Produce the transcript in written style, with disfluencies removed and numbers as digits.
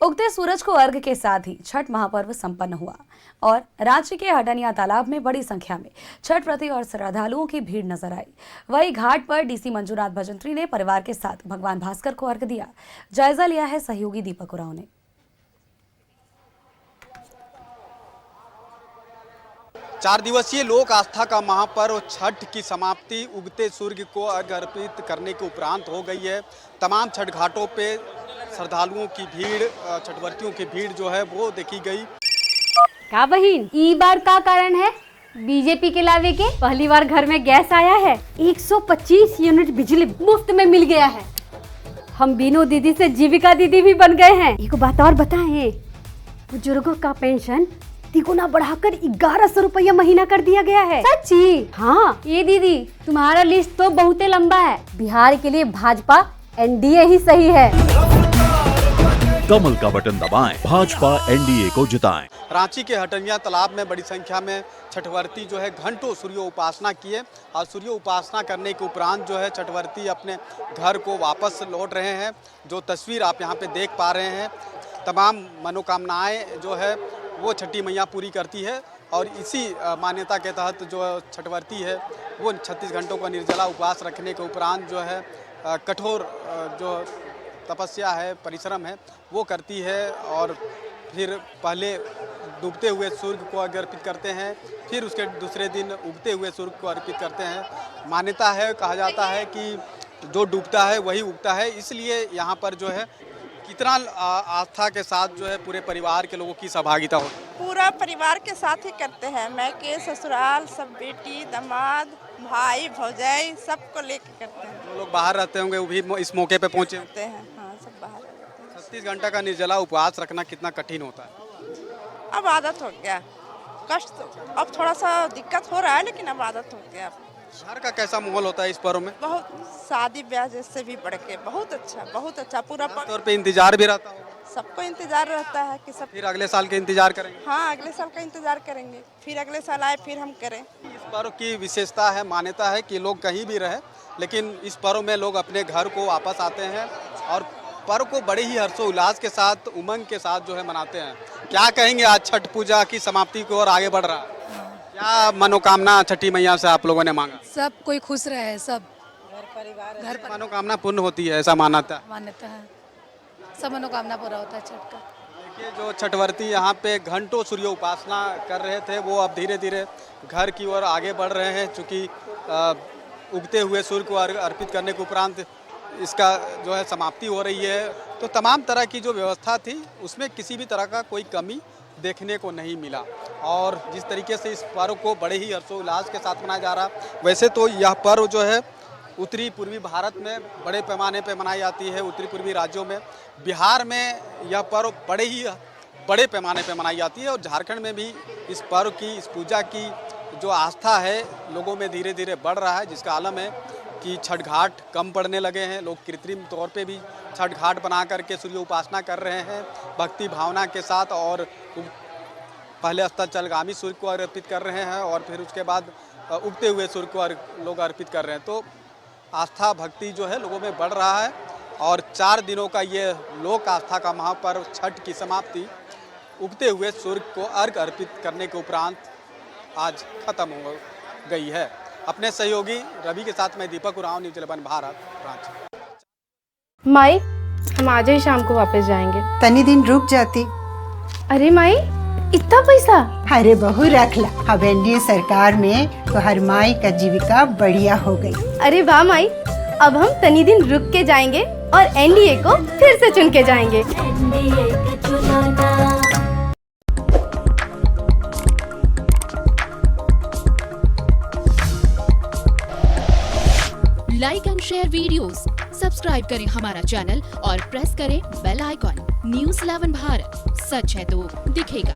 उगते सूरज को अर्घ के साथ ही छठ महापर्व संपन्न हुआ और रांची के हडनिया तालाब में बड़ी संख्या में छठ व्रती और श्रद्धालुओं की भीड़ नजर आई। वहीं घाट पर डीसी मंजूनाथ भजंत्री ने परिवार के साथ भगवान भास्कर को अर्घ दिया। जायजा लिया है सहयोगी दीपक उरांव ने। 4 दिवसीय लोक आस्था का महापर्व छठ की समाप्ति उगते सूर्य को अर्घ्य अर्पित करने के उपरांत हो गई है। तमाम छठ घाटों पे श्रद्धालुओं की भीड़, छठवर्तियों की भीड़ जो है वो देखी गई। का बहिन ई बार का कारण है? बीजेपी के लावे के पहली बार घर में गैस आया है। 125 यूनिट बिजली मुफ्त में मिल गया है। हम बीनू दीदी से जीविका दीदी भी बन गए हैं। एक बात और बताएं, बुजुर्गों का पेंशन तिगुना बढ़ाकर 1100 रुपया महीना कर दिया गया है। सच्ची? हाँ। ये दीदी तुम्हारा लिस्ट तो बहुत लंबा है। बिहार के लिए भाजपा एनडीए ही सही है। कमल का बटन दबाएं, भाजपा एनडीए को जिताएं। रांची के हटनिया तालाब में बड़ी संख्या में छठवर्ती जो है घंटों सूर्य उपासना किए और सूर्य उपासना करने के उपरांत जो है छठवर्ती अपने घर को वापस लौट रहे हैं। जो तस्वीर आप यहाँ पे देख पा रहे हैं, तमाम मनोकामनाएं जो है वो छठी मैया पूरी करती है और इसी मान्यता के तहत जो छठवर्ती है वो 36 घंटों का निर्जला उपवास रखने के उपरांत जो है कठोर जो तपस्या है, परिश्रम है वो करती है और फिर पहले डूबते हुए सूर्य को अर्पित करते हैं, फिर उसके दूसरे दिन उगते हुए सूर्य को अर्पित करते हैं। मान्यता है, कहा जाता है कि जो डूबता है वही उगता है, इसलिए यहाँ पर जो है कितना आस्था के साथ जो है पूरे परिवार के लोगों की सहभागिता हो। पूरा परिवार के साथ ही करते हैं। मैं के ससुराल सब बेटी दामाद भाई भौजाई सबको लेके करते हैं। जो लोग बाहर रहते होंगे वो भी इस मौके पे पहुँचे होते हैं। हाँ, सब बाहर रहते हैं। 36 घंटा का निर्जला उपवास रखना कितना कठिन होता है? अब आदत हो गया। कष्ट तो अब थोड़ा सा दिक्कत हो रहा है, लेकिन अब आदत हो गया। घर का कैसा माहौल होता है इस पर्व में? बहुत शादी ब्याह जैसे भी बढ़ के बहुत अच्छा पूरा तौर पे इंतजार भी रहता है। सबको इंतजार रहता है कि सब फिर अगले साल के इंतजार करेंगे। हाँ, अगले साल का इंतजार करेंगे, फिर अगले साल आए फिर हम करें। इस पर्व की विशेषता है, मान्यता है कि लोग कहीं भी रहे लेकिन इस पर्व में लोग अपने घर को वापस आते हैं और पर्व को बड़े ही हर्षोल्लास के साथ, उमंग के साथ जो है मनाते हैं। क्या कहेंगे, आज छठ पूजा की समाप्ति की ओर आगे बढ़ रहा है, क्या मनोकामना छठी मैया से आप लोगों ने मांगा? सब कोई खुश रहे, सब घर मनोकामना पूर्ण होती है, ऐसा मान्यता है। सब मनोकामना पूरा होता है छठ का। देखिए, जो छठवर्ती यहाँ पे घंटों सूर्य उपासना कर रहे थे वो अब धीरे धीरे घर की ओर आगे बढ़ रहे हैं, चूँकि उगते हुए सूर्य को अर्पित करने के उपरांत इसका जो है समाप्ति हो रही है। तो तमाम तरह की जो व्यवस्था थी उसमें किसी भी तरह का कोई कमी देखने को नहीं मिला और जिस तरीके से इस पर्व को बड़े ही हर्षोल्लास के साथ मनाया जा रहा। वैसे तो यह पर्व जो है उत्तरी पूर्वी भारत में बड़े पैमाने पे मनाई जाती है, उत्तरी पूर्वी राज्यों में। बिहार में यह पर्व बड़े पैमाने पे मनाई जाती है और झारखंड में भी इस पर्व की, इस पूजा की जो आस्था है लोगों में धीरे धीरे बढ़ रहा है, जिसका आलम है कि छठ घाट कम पड़ने लगे हैं। लोग कृत्रिम तौर पे भी छठ घाट बना करके सूर्य उपासना कर रहे हैं भक्ति भावना के साथ और पहले अस्ताचलगामी सूर्य को अर्पित कर रहे हैं और फिर उसके बाद उगते हुए सूर्य को लोग अर्पित कर रहे हैं। तो आस्था भक्ति जो है लोगों में बढ़ रहा है और 4 दिनों का ये लोक आस्था का महापर्व छठ की समाप्ति उगते हुए सूर्य को अर्घ अर्पित करने के उपरांत आज खत्म हो गई है। अपने सहयोगी रवि के साथ मैं दीपक उरांव, न्यूज़ 11 भारत, रांची। माई, हम आज ही शाम को वापस जाएंगे। तनी दिन रुक जाती। अरे माई, इतना पैसा? अरे बहू रख ला, अब एनडीए सरकार में तो हर माई का जीविका बढ़िया हो गई। अरे वाह माई, अब हम तनी दिन रुक के जाएंगे और एनडीए को फिर से चुन के जाएंगे। Like and share videos, subscribe करें हमारा चैनल और प्रेस करें बेल आइकॉन। न्यूज़ 11 भारत, सच है तो दिखेगा।